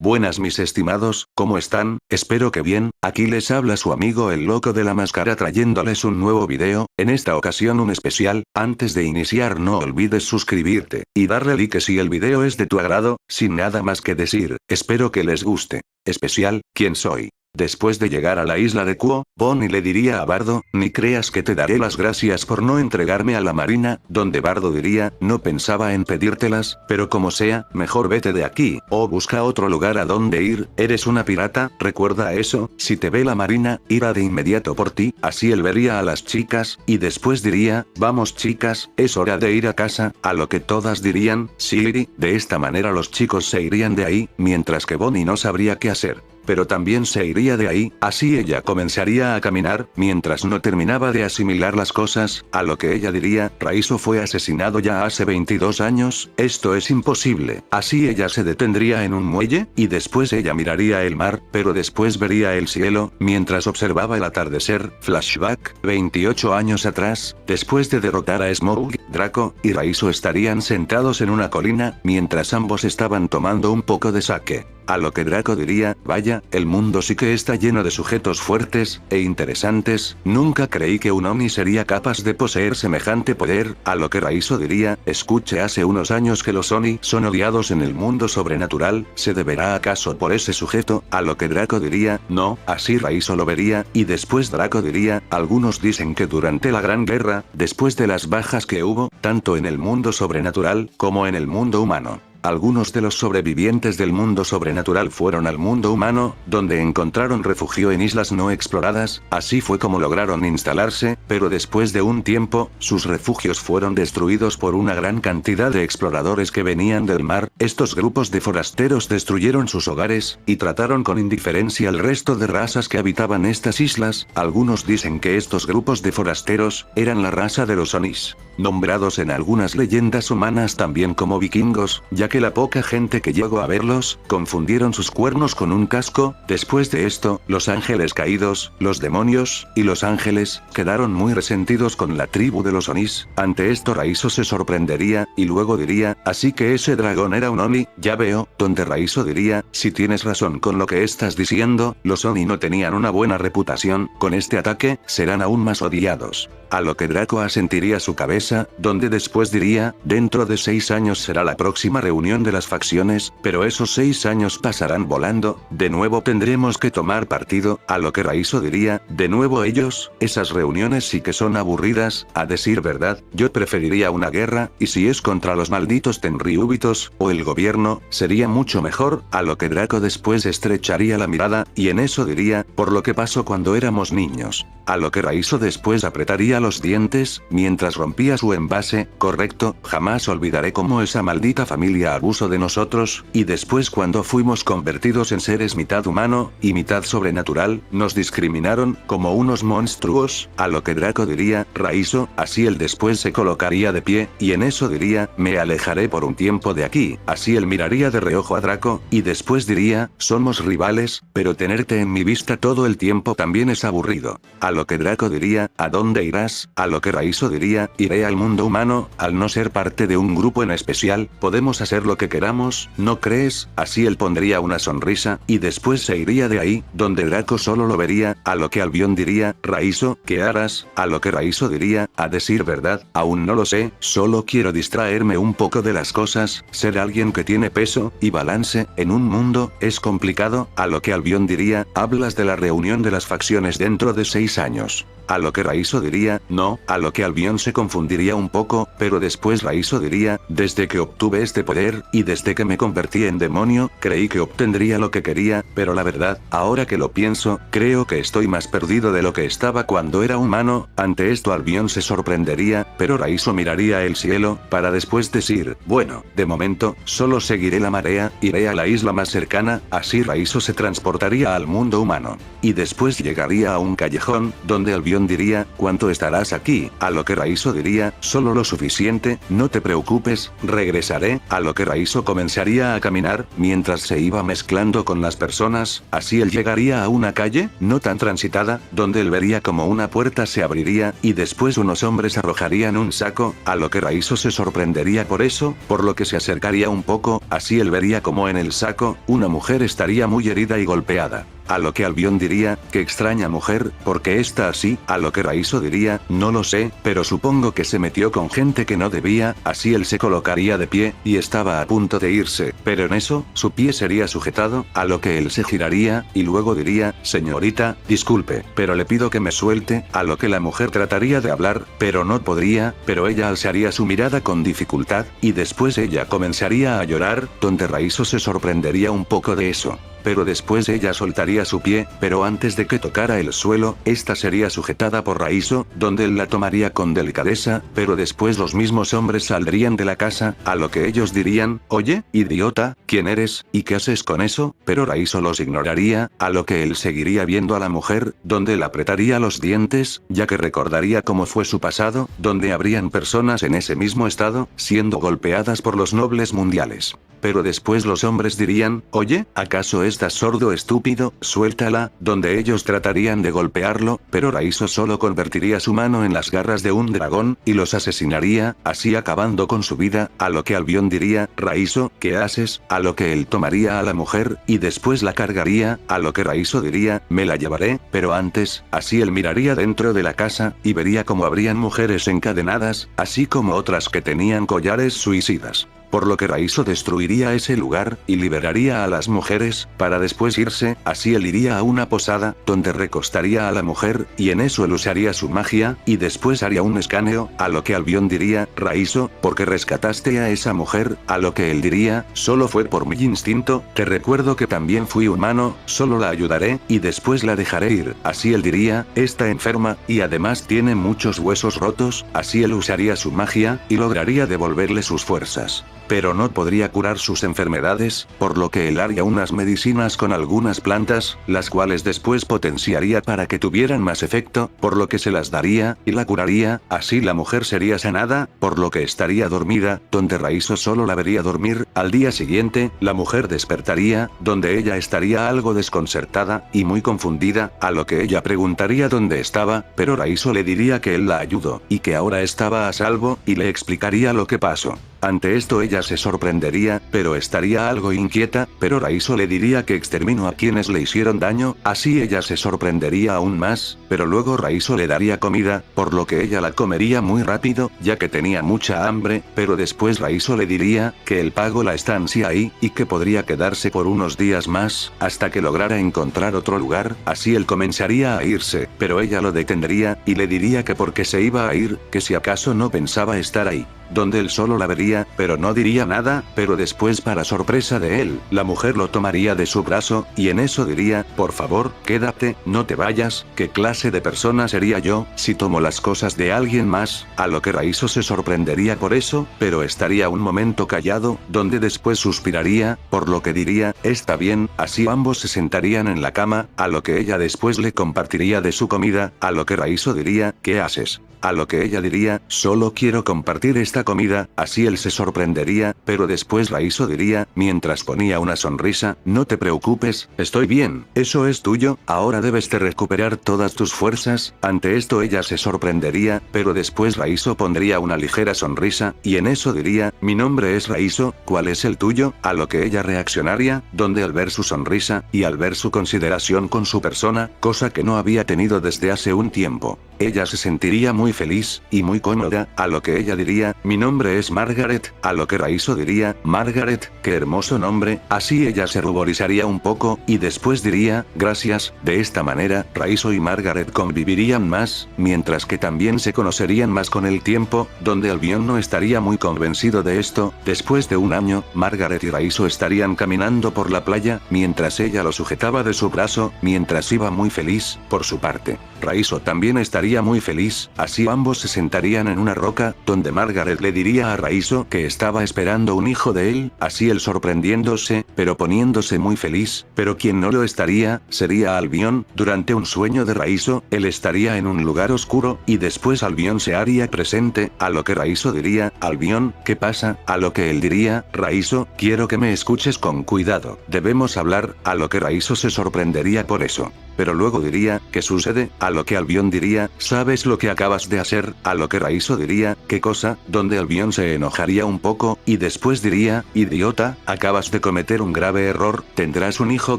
Buenas mis estimados, ¿cómo están? Espero que bien, aquí les habla su amigo el loco de la máscara trayéndoles un nuevo video, en esta ocasión un especial. Antes de iniciar no olvides suscribirte, y darle like si el video es de tu agrado. Sin nada más que decir, espero que les guste. Especial, ¿quién soy? Después de llegar a la isla de Quo, Bonnie le diría a Bardo, ni creas que te daré las gracias por no entregarme a la marina, donde Bardo diría, no pensaba en pedírtelas, pero como sea, mejor vete de aquí, o busca otro lugar a donde ir, eres una pirata, recuerda eso, si te ve la marina, irá de inmediato por ti, así él vería a las chicas, y después diría, vamos chicas, es hora de ir a casa, a lo que todas dirían, sí, de esta manera los chicos se irían de ahí, mientras que Bonnie no sabría qué hacer. Pero también se iría de ahí, así ella comenzaría a caminar, mientras no terminaba de asimilar las cosas, a lo que ella diría, Raizo fue asesinado ya hace 22 años, esto es imposible, así ella se detendría en un muelle, y después ella miraría el mar, pero después vería el cielo, mientras observaba el atardecer, flashback, 28 años atrás, después de derrotar a Smaug, Draco, y Raizo estarían sentados en una colina, mientras ambos estaban tomando un poco de sake. A lo que Draco diría, vaya, el mundo sí que está lleno de sujetos fuertes, e interesantes, nunca creí que un Oni sería capaz de poseer semejante poder, a lo que Raizo diría, escuche hace unos años que los Oni son odiados en el mundo sobrenatural, ¿se deberá acaso por ese sujeto? A lo que Draco diría, no, así Raizo lo vería, y después Draco diría, algunos dicen que durante la Gran Guerra, después de las bajas que hubo, tanto en el mundo sobrenatural, como en el mundo humano. Algunos de los sobrevivientes del mundo sobrenatural fueron al mundo humano, donde encontraron refugio en islas no exploradas, así fue como lograron instalarse, pero después de un tiempo, sus refugios fueron destruidos por una gran cantidad de exploradores que venían del mar. Estos grupos de forasteros destruyeron sus hogares, y trataron con indiferencia al resto de razas que habitaban estas islas. Algunos dicen que estos grupos de forasteros, eran la raza de los Onis, nombrados en algunas leyendas humanas también como vikingos, ya que la poca gente que llegó a verlos, confundieron sus cuernos con un casco. Después de esto, los ángeles caídos, los demonios, y los ángeles, quedaron muy resentidos con la tribu de los Onis. Ante esto Raizo se sorprendería, y luego diría, así que ese dragón era un Oni, ya veo, donde Raizo diría, si tienes razón con lo que estás diciendo, los Oni no tenían una buena reputación, con este ataque, serán aún más odiados. A lo que Draco asentiría su cabeza, donde después diría, dentro de 6 años será la próxima reunión de las facciones, pero esos 6 años pasarán volando, de nuevo tendremos que tomar partido, a lo que Raizo diría, de nuevo ellos, esas reuniones sí que son aburridas, a decir verdad, yo preferiría una guerra, y si es contra los malditos Tenryubitos, o el gobierno, sería mucho mejor, a lo que Draco después estrecharía la mirada, y en eso diría, por lo que pasó cuando éramos niños. A lo que Raizo después apretaría los dientes, mientras rompía su envase, correcto, jamás olvidaré cómo esa maldita familia abusó de nosotros, y después cuando fuimos convertidos en seres mitad humano, y mitad sobrenatural, nos discriminaron, como unos monstruos, a lo que Draco diría, Raizo, así él después se colocaría de pie, y en eso diría, me alejaré por un tiempo de aquí, así él miraría de reojo a Draco, y después diría, somos rivales, pero tenerte en mi vista todo el tiempo también es aburrido. A lo que Draco diría, ¿a dónde irás? A lo que Raizo diría, iré al mundo humano, al no ser parte de un grupo en especial, podemos hacer lo que queramos, ¿no crees? Así él pondría una sonrisa, y después se iría de ahí, donde Draco solo lo vería, a lo que Albion diría, Raizo, ¿qué harás? A lo que Raizo diría, a decir verdad, aún no lo sé, solo quiero distraerme un poco de las cosas, ser alguien que tiene peso, y balance, en un mundo, es complicado, a lo que Albion diría, hablas de la reunión de las facciones dentro de 6 años. A lo que Raizo diría, no, a lo que Albion se confundiría un poco, pero después Raizo diría, desde que obtuve este poder, y desde que me convertí en demonio, creí que obtendría lo que quería, pero la verdad, ahora que lo pienso, creo que estoy más perdido de lo que estaba cuando era humano. Ante esto Albion se sorprendería, pero Raizo miraría el cielo, para después decir, bueno, de momento, solo seguiré la marea, iré a la isla más cercana, así Raizo se transportaría al mundo humano. Y después llegaría a un callejón, donde Albion diría, ¿cuánto estarás aquí? A lo que Raizo diría, solo lo suficiente, no te preocupes, regresaré, a lo lo que Raizo comenzaría a caminar, mientras se iba mezclando con las personas, así él llegaría a una calle, no tan transitada, donde él vería como una puerta se abriría, y después unos hombres arrojarían un saco, a lo que Raizo se sorprendería por eso, por lo que se acercaría un poco, así él vería como en el saco, una mujer estaría muy herida y golpeada. A lo que Albion diría, qué extraña mujer, ¿por qué está así? A lo que Raizo diría, no lo sé, pero supongo que se metió con gente que no debía, así él se colocaría de pie, y estaba a punto de irse, pero en eso, su pie sería sujetado, a lo que él se giraría, y luego diría, señorita, disculpe, pero le pido que me suelte, a lo que la mujer trataría de hablar, pero no podría, pero ella alzaría su mirada con dificultad, y después ella comenzaría a llorar, donde Raizo se sorprendería un poco de eso. Pero después ella soltaría su pie, pero antes de que tocara el suelo, esta sería sujetada por Raizo, donde él la tomaría con delicadeza, pero después los mismos hombres saldrían de la casa, a lo que ellos dirían, oye, idiota, ¿quién eres, y qué haces con eso? Pero Raizo los ignoraría, a lo que él seguiría viendo a la mujer, donde él apretaría los dientes, ya que recordaría cómo fue su pasado, donde habrían personas en ese mismo estado, siendo golpeadas por los nobles mundiales. Pero después los hombres dirían, oye, ¿acaso estás sordo estúpido? Suéltala, donde ellos tratarían de golpearlo, pero Raizo solo convertiría su mano en las garras de un dragón, y los asesinaría, así acabando con su vida, a lo que Albion diría, Raizo, ¿qué haces? A lo que él tomaría a la mujer, y después la cargaría, a lo que Raizo diría, me la llevaré, pero antes, así él miraría dentro de la casa, y vería como habrían mujeres encadenadas, así como otras que tenían collares suicidas. Por lo que Raizo destruiría ese lugar, y liberaría a las mujeres, para después irse, así él iría a una posada, donde recostaría a la mujer, y en eso él usaría su magia, y después haría un escaneo, a lo que Albion diría, Raizo, ¿por qué rescataste a esa mujer? A lo que él diría, solo fue por mi instinto, te recuerdo que también fui humano, solo la ayudaré, y después la dejaré ir, así él diría, está enferma, y además tiene muchos huesos rotos, así él usaría su magia, y lograría devolverle sus fuerzas. Pero no podría curar sus enfermedades, por lo que él haría unas medicinas con algunas plantas, las cuales después potenciaría para que tuvieran más efecto, por lo que se las daría, y la curaría, así la mujer sería sanada, por lo que estaría dormida, donde Raizo solo la vería dormir, al día siguiente, la mujer despertaría, donde ella estaría algo desconcertada, y muy confundida, a lo que ella preguntaría dónde estaba, pero Raizo le diría que él la ayudó, y que ahora estaba a salvo, y le explicaría lo que pasó. Ante esto ella se sorprendería, pero estaría algo inquieta, pero Raizo le diría que exterminó a quienes le hicieron daño, así ella se sorprendería aún más, pero luego Raizo le daría comida, por lo que ella la comería muy rápido, ya que tenía mucha hambre, pero después Raizo le diría, que él pagó la estancia ahí, y que podría quedarse por unos días más, hasta que lograra encontrar otro lugar, así él comenzaría a irse, pero ella lo detendría, y le diría que porque se iba a ir, que si acaso no pensaba estar ahí. Donde él solo la vería, pero no diría nada, pero después para sorpresa de él, la mujer lo tomaría de su brazo, y en eso diría, por favor, quédate, no te vayas, ¿qué clase de persona sería yo, si tomo las cosas de alguien más? A lo que Raizo se sorprendería por eso, pero estaría un momento callado, donde después suspiraría, por lo que diría, está bien, así ambos se sentarían en la cama, a lo que ella después le compartiría de su comida, a lo que Raizo diría, ¿qué haces? A lo que ella diría, solo quiero compartir esta comida, así él se sorprendería, pero después Raizo diría, mientras ponía una sonrisa, no te preocupes, estoy bien, eso es tuyo, ahora debes de recuperar todas tus fuerzas. Ante esto ella se sorprendería, pero después Raizo pondría una ligera sonrisa, y en eso diría, mi nombre es Raizo, ¿cuál es el tuyo? A lo que ella reaccionaría, donde al ver su sonrisa, y al ver su consideración con su persona, cosa que no había tenido desde hace un tiempo, ella se sentiría muy feliz, y muy cómoda, a lo que ella diría, mi nombre es Margaret, a lo que Raizo diría, Margaret, qué hermoso nombre, así ella se ruborizaría un poco, y después diría, gracias, de esta manera, Raizo y Margaret convivirían más, mientras que también se conocerían más con el tiempo, donde Albion no estaría muy convencido de esto. Después de un año, Margaret y Raizo estarían caminando por la playa, mientras ella lo sujetaba de su brazo, mientras iba muy feliz, por su parte. Raizo también estaría muy feliz, así ambos se sentarían en una roca, donde Margaret Margaret le diría a Raizo que estaba esperando un hijo de él, así él sorprendiéndose, pero poniéndose muy feliz, pero quien no lo estaría, sería Albion. Durante un sueño de Raizo, él estaría en un lugar oscuro, y después Albion se haría presente, a lo que Raizo diría, Albion, ¿qué pasa? A lo que él diría, Raizo, quiero que me escuches con cuidado, debemos hablar, a lo que Raizo se sorprendería por eso. Pero luego diría, ¿qué sucede? A lo que Albion diría, ¿sabes lo que acabas de hacer? A lo que Raizo diría, ¿qué cosa? Donde Albion se enojaría un poco, y después diría, idiota, acabas de cometer un grave error, tendrás un hijo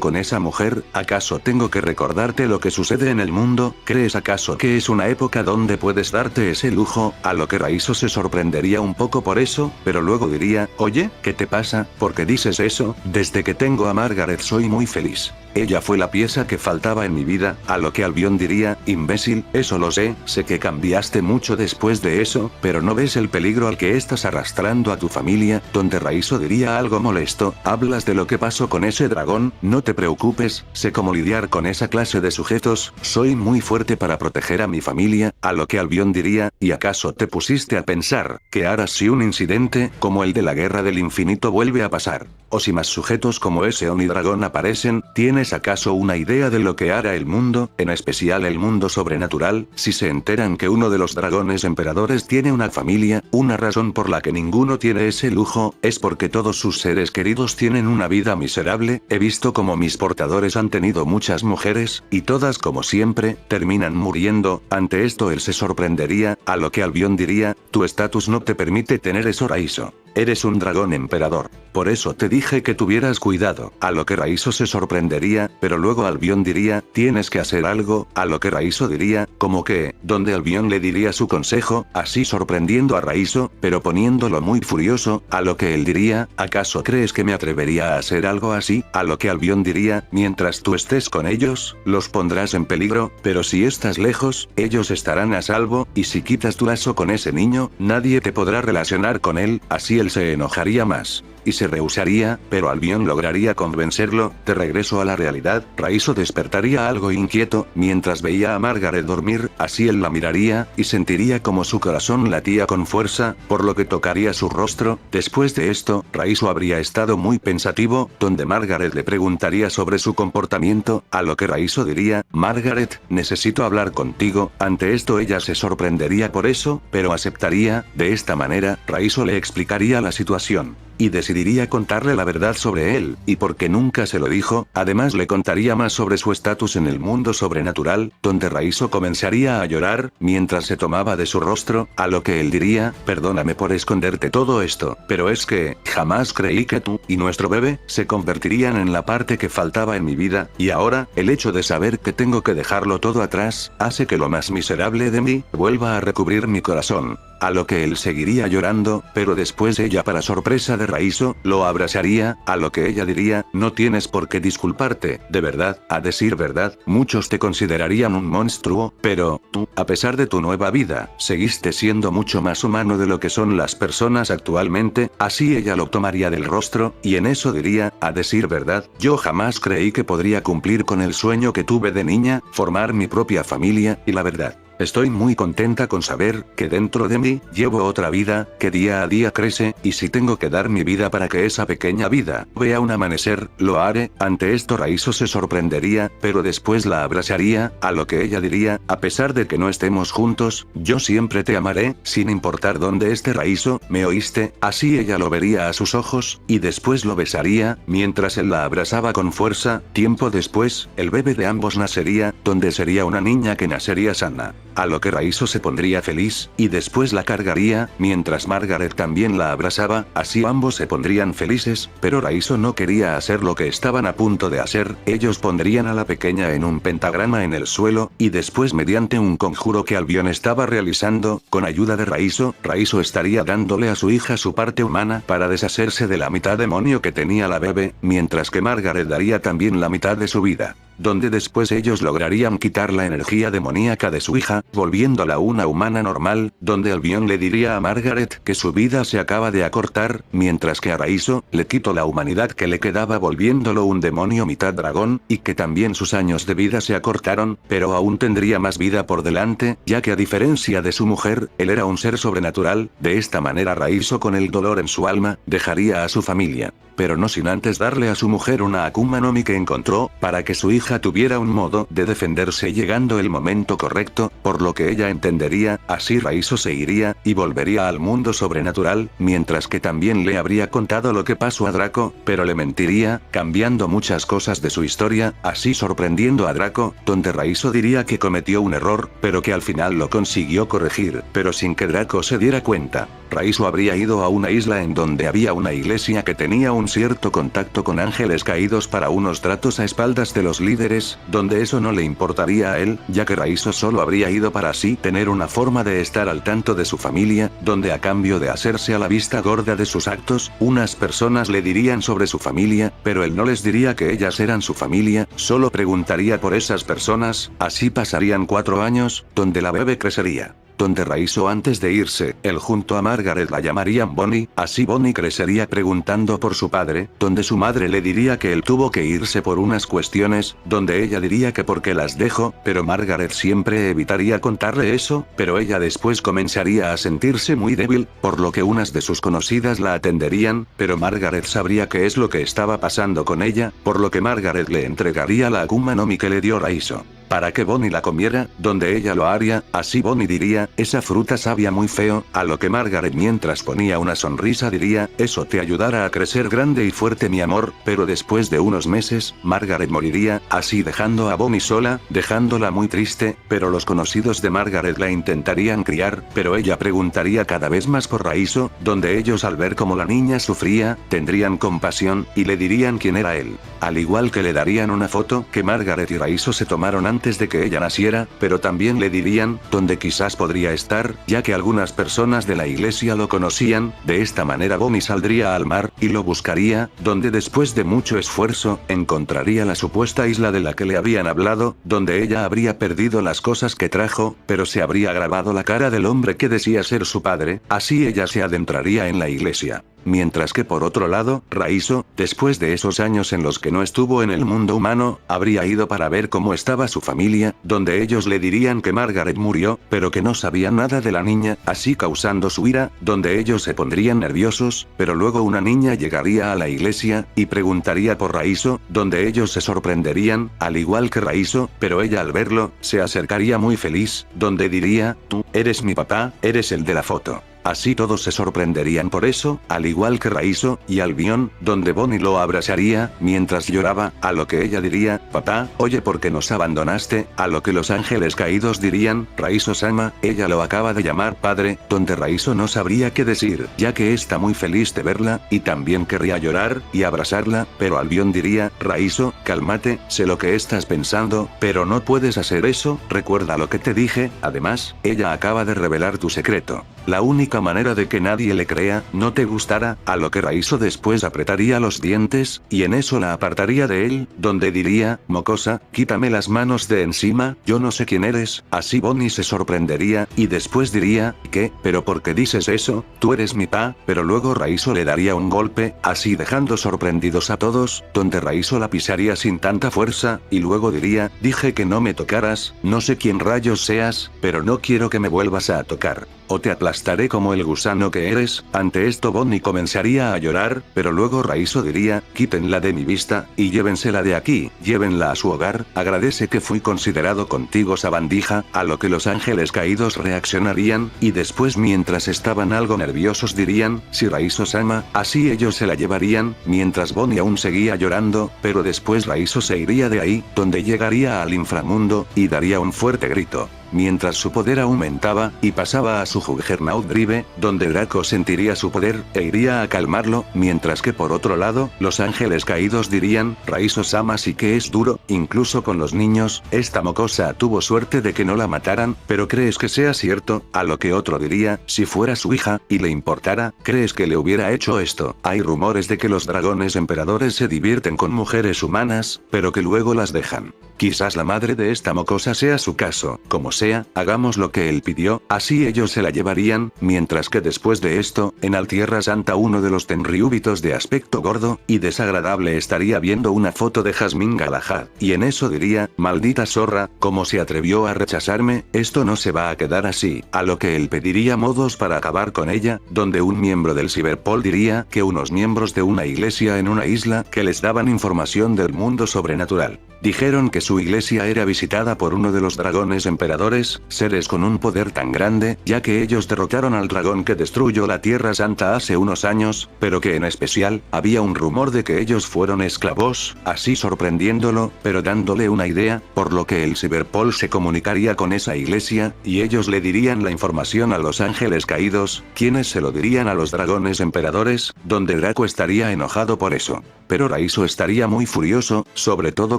con esa mujer, ¿acaso tengo que recordarte lo que sucede en el mundo? ¿Crees acaso que es una época donde puedes darte ese lujo? A lo que Raizo se sorprendería un poco por eso, pero luego diría, oye, ¿qué te pasa? ¿Por qué dices eso? Desde que tengo a Margaret soy muy feliz. Ella fue la pieza que faltaba en mi vida, a lo que Albion diría, imbécil, eso lo sé que cambiaste mucho después de eso, pero no ves el peligro al que estás arrastrando a tu familia, donde Raizo diría algo molesto, hablas de lo que pasó con ese dragón, no te preocupes, sé cómo lidiar con esa clase de sujetos, soy muy fuerte para proteger a mi familia, a lo que Albion diría, ¿y acaso te pusiste a pensar, que harás si un incidente, como el de la Guerra del Infinito vuelve a pasar? O si más sujetos como ese Onidragón aparecen, ¿tienes acaso una idea de lo que hará el mundo, en especial el mundo sobrenatural, si se enteran que uno de los dragones emperadores tiene una familia? Una razón por la que ninguno tiene ese lujo, es porque todos sus seres queridos tienen una vida miserable, he visto como mis portadores han tenido muchas mujeres, y todas como siempre, terminan muriendo, ante esto él se sorprendería, a lo que Albion diría, tu estatus no te permite tener eso Raizo. Eres un dragón emperador. Por eso te dije que tuvieras cuidado. A lo que Raizo se sorprendería, pero luego Albion diría, tienes que hacer algo, a lo que Raizo diría, como que, donde Albion le diría su consejo, así sorprendiendo a Raizo, pero poniéndolo muy furioso, a lo que él diría, ¿acaso crees que me atrevería a hacer algo así? A lo que Albion diría, mientras tú estés con ellos, los pondrás en peligro, pero si estás lejos, ellos estarán a salvo, y si quitas tu lazo con ese niño, nadie te podrá relacionar con él, así él se enojaría más. Y se rehusaría, pero Albion lograría convencerlo. De regreso a la realidad, Raizo despertaría algo inquieto, mientras veía a Margaret dormir, así él la miraría, y sentiría como su corazón latía con fuerza, por lo que tocaría su rostro. Después de esto, Raizo habría estado muy pensativo, donde Margaret le preguntaría sobre su comportamiento, a lo que Raizo diría, Margaret, necesito hablar contigo. Ante esto ella se sorprendería por eso, pero aceptaría. De esta manera, Raizo le explicaría la situación. Y decidiría contarle la verdad sobre él, y porque nunca se lo dijo, además le contaría más sobre su estatus en el mundo sobrenatural, donde Raizo comenzaría a llorar, mientras se tomaba de su rostro, a lo que él diría, perdóname por esconderte todo esto, pero es que, jamás creí que tú, y nuestro bebé, se convertirían en la parte que faltaba en mi vida, y ahora, el hecho de saber que tengo que dejarlo todo atrás, hace que lo más miserable de mí, vuelva a recubrir mi corazón. A lo que él seguiría llorando, pero después ella para sorpresa de Raizo, lo abrazaría, a lo que ella diría, no tienes por qué disculparte, de verdad, a decir verdad, muchos te considerarían un monstruo, pero, tú, a pesar de tu nueva vida, seguiste siendo mucho más humano de lo que son las personas actualmente, así ella lo tomaría del rostro, y en eso diría, a decir verdad, yo jamás creí que podría cumplir con el sueño que tuve de niña, formar mi propia familia, y la verdad. Estoy muy contenta con saber, que dentro de mí, llevo otra vida, que día a día crece, y si tengo que dar mi vida para que esa pequeña vida vea un amanecer, lo haré. Ante esto Raizo se sorprendería, pero después la abrazaría, a lo que ella diría, a pesar de que no estemos juntos, yo siempre te amaré, sin importar dónde esté Raizo, ¿me oíste? Así ella lo vería a sus ojos, y después lo besaría, mientras él la abrazaba con fuerza. Tiempo después, el bebé de ambos nacería, donde sería una niña que nacería sana. A lo que Raizo se pondría feliz, y después la cargaría, mientras Margaret también la abrazaba, así ambos se pondrían felices, pero Raizo no quería hacer lo que estaban a punto de hacer, ellos pondrían a la pequeña en un pentagrama en el suelo, y después mediante un conjuro que Albion estaba realizando, con ayuda de Raizo, Raizo estaría dándole a su hija su parte humana para deshacerse de la mitad demonio que tenía la bebé, mientras que Margaret daría también la mitad de su vida. donde después ellos lograrían quitar la energía demoníaca de su hija, volviéndola una humana normal, donde Albion le diría a Margaret que su vida se acaba de acortar, mientras que a Raizo, le quito la humanidad que le quedaba volviéndolo un demonio mitad dragón, y que también sus años de vida se acortaron, pero aún tendría más vida por delante, ya que a diferencia de su mujer, él era un ser sobrenatural. De esta manera Raizo, con el dolor en su alma, dejaría a su familia. Pero no sin antes darle a su mujer una Akuma no Mi que encontró, para que su hija tuviera un modo de defenderse llegando el momento correcto, por lo que ella entendería, así Raizo se iría, y volvería al mundo sobrenatural, mientras que también le habría contado lo que pasó a Draco, pero le mentiría, cambiando muchas cosas de su historia, así sorprendiendo a Draco, donde Raizo diría que cometió un error, pero que al final lo consiguió corregir, pero sin que Draco se diera cuenta. Raizo habría ido a una isla en donde había una iglesia que tenía un cierto contacto con ángeles caídos para unos tratos a espaldas de los líderes, donde eso no le importaría a él, ya que Raizo solo habría ido para así tener una forma de estar al tanto de su familia, donde a cambio de hacerse a la vista gorda de sus actos, unas personas le dirían sobre su familia, pero él no les diría que ellas eran su familia, solo preguntaría por esas personas, así pasarían 4 años, donde la bebé crecería. Donde Raizo antes de irse, él junto a Margaret la llamarían Bonnie, así Bonnie crecería preguntando por su padre, donde su madre le diría que él tuvo que irse por unas cuestiones, donde ella diría que porque las dejó, pero Margaret siempre evitaría contarle eso, pero ella después comenzaría a sentirse muy débil, por lo que unas de sus conocidas la atenderían, pero Margaret sabría qué es lo que estaba pasando con ella, por lo que Margaret le entregaría la Akuma no Mi que le dio Raizo, para que Bonnie la comiera, donde ella lo haría, así Bonnie diría, esa fruta sabía muy feo, a lo que Margaret mientras ponía una sonrisa diría, eso te ayudará a crecer grande y fuerte mi amor, pero después de unos meses, Margaret moriría, así dejando a Bonnie sola, dejándola muy triste, pero los conocidos de Margaret la intentarían criar, pero ella preguntaría cada vez más por Raizo, donde ellos al ver cómo la niña sufría, tendrían compasión, y le dirían quién era él. Al igual que le darían una foto que Margaret y Raizo se tomaron antes de que ella naciera, pero también le dirían, donde quizás podría estar, ya que algunas personas de la iglesia lo conocían. De esta manera Bonnie saldría al mar, y lo buscaría, donde después de mucho esfuerzo, encontraría la supuesta isla de la que le habían hablado, donde ella habría perdido las cosas que trajo, pero se habría grabado la cara del hombre que decía ser su padre, así ella se adentraría en la iglesia. Mientras que por otro lado, Raizo, después de esos años en los que no estuvo en el mundo humano, habría ido para ver cómo estaba su familia, donde ellos le dirían que Margaret murió, pero que no sabía nada de la niña, así causando su ira, donde ellos se pondrían nerviosos, pero luego una niña llegaría a la iglesia, y preguntaría por Raizo, donde ellos se sorprenderían, al igual que Raizo, pero ella al verlo, se acercaría muy feliz, donde diría, tú, eres mi papá, eres el de la foto. Así todos se sorprenderían por eso, al igual que Raizo y Albion, donde Bonnie lo abrazaría, mientras lloraba, a lo que ella diría, papá, oye ¿por qué nos abandonaste? A lo que los ángeles caídos dirían, Raizo-sama, ella lo acaba de llamar padre, donde Raizo no sabría qué decir, ya que está muy feliz de verla, y también querría llorar, y abrazarla, pero Albion diría, Raizo, cálmate, sé lo que estás pensando, pero no puedes hacer eso, recuerda lo que te dije, además, ella acaba de revelar tu secreto. La única manera de que nadie le crea, no te gustará, a lo que Raizo después apretaría los dientes, y en eso la apartaría de él, donde diría, mocosa, quítame las manos de encima, yo no sé quién eres, así Bonnie se sorprendería, y después diría, ¿qué? ¿Pero por qué dices eso? Tú eres mi pa, pero luego Raizo le daría un golpe, así dejando sorprendidos a todos, donde Raizo la pisaría sin tanta fuerza, y luego diría, dije que no me tocaras, no sé quién rayos seas, pero no quiero que me vuelvas a tocar. O te aplastaré como el gusano que eres. Ante esto Bonnie comenzaría a llorar, pero luego Raizo diría, quítenla de mi vista, y llévensela de aquí, llévenla a su hogar, agradece que fui considerado contigo sabandija, a lo que los ángeles caídos reaccionarían, y después mientras estaban algo nerviosos dirían, si Raizo-sama, así ellos se la llevarían, mientras Bonnie aún seguía llorando, pero después Raizo se iría de ahí, donde llegaría al inframundo, y daría un fuerte grito. mientras su poder aumentaba, y pasaba a su Juggernaut Drive, donde Draco sentiría su poder, e iría a calmarlo, mientras que por otro lado, los ángeles caídos dirían, Raizo-sama sí que es duro, incluso con los niños, esta mocosa tuvo suerte de que no la mataran, pero ¿crees que sea cierto? A lo que otro diría, si fuera su hija, y le importara, ¿crees que le hubiera hecho esto? Hay rumores de que los dragones emperadores se divierten con mujeres humanas, pero que luego las dejan. Quizás la madre de esta mocosa sea su caso, como sea, hagamos lo que él pidió, así ellos se la llevarían, mientras que después de esto, en Altierra Santa uno de los tenryubitos de aspecto gordo y desagradable estaría viendo una foto de Jasmine Galahad, y en eso diría, maldita zorra, ¿cómo se atrevió a rechazarme? Esto no se va a quedar así, a lo que él pediría modos para acabar con ella, donde un miembro del Cyberpol diría que unos miembros de una iglesia en una isla que les daban información del mundo sobrenatural. Dijeron que su iglesia era visitada por uno de los dragones emperadores, seres con un poder tan grande, ya que ellos derrotaron al dragón que destruyó la Tierra Santa hace unos años, pero que en especial, había un rumor de que ellos fueron esclavos, así sorprendiéndolo, pero dándole una idea, por lo que el Cyberpol se comunicaría con esa iglesia, y ellos le dirían la información a los ángeles caídos, quienes se lo dirían a los dragones emperadores, donde Draco estaría enojado por eso. Pero Raizo estaría muy furioso, sobre todo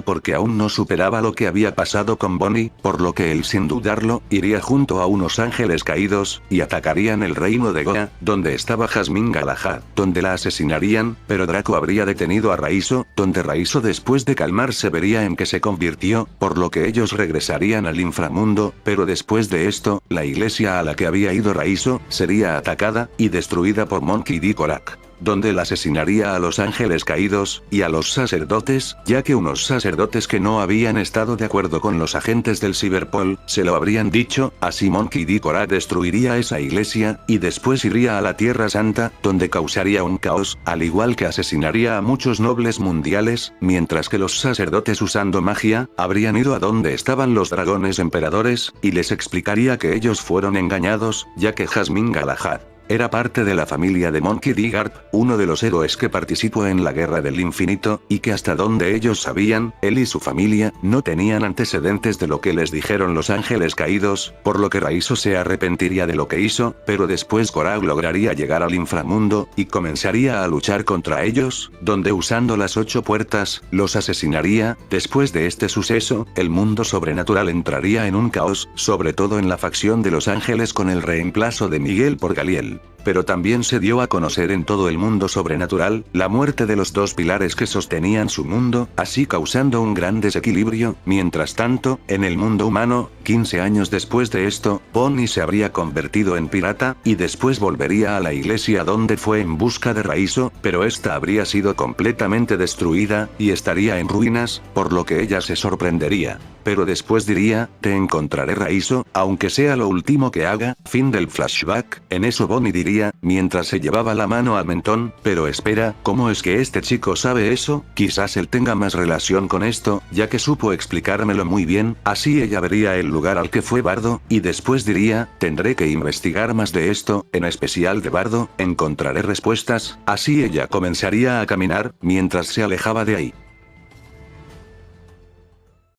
porque aún no superaba lo que había pasado con Bonnie, por lo que él sin dudarlo, iría junto a unos ángeles caídos, y atacarían el reino de Goa, donde estaba Jasmine Galahad, donde la asesinarían, pero Draco habría detenido a Raizo, donde Raizo después de calmarse vería en que se convirtió, por lo que ellos regresarían al inframundo, pero después de esto, la iglesia a la que había ido Raizo, sería atacada, y destruida por Monkey D. Korak, donde él asesinaría a los ángeles caídos, y a los sacerdotes, ya que unos sacerdotes que no habían estado de acuerdo con los agentes del Cyberpol, se lo habrían dicho, así Monkey D. Korak destruiría esa iglesia, y después iría a la Tierra Santa, donde causaría un caos, al igual que asesinaría a muchos nobles mundiales, mientras que los sacerdotes usando magia, habrían ido a donde estaban los dragones emperadores, y les explicaría que ellos fueron engañados, ya que Jasmine Galahad era parte de la familia de Monkey D. Garp, uno de los héroes que participó en la Guerra del Infinito, y que hasta donde ellos sabían, él y su familia, no tenían antecedentes de lo que les dijeron los ángeles caídos, por lo que Raizo se arrepentiría de lo que hizo, pero después Korak lograría llegar al inframundo, y comenzaría a luchar contra ellos, donde usando las 8 puertas, los asesinaría. Después de este suceso, el mundo sobrenatural entraría en un caos, sobre todo en la facción de los ángeles con el reemplazo de Miguel por Galiel. Pero también se dio a conocer en todo el mundo sobrenatural, la muerte de los dos pilares que sostenían su mundo, así causando un gran desequilibrio. Mientras tanto, en el mundo humano, 15 años después de esto, Bonnie se habría convertido en pirata, y después volvería a la iglesia donde fue en busca de Raizo, pero esta habría sido completamente destruida, y estaría en ruinas, por lo que ella se sorprendería. Pero después diría, te encontraré Raizo, aunque sea lo último que haga. Fin del flashback. En eso Bonnie diría, mientras se llevaba la mano al mentón, pero espera, ¿cómo es que este chico sabe eso? Quizás él tenga más relación con esto, ya que supo explicármelo muy bien, así ella vería el lugar al que fue Bardo, y después diría, tendré que investigar más de esto, en especial de Bardo, encontraré respuestas, así ella comenzaría a caminar, mientras se alejaba de ahí.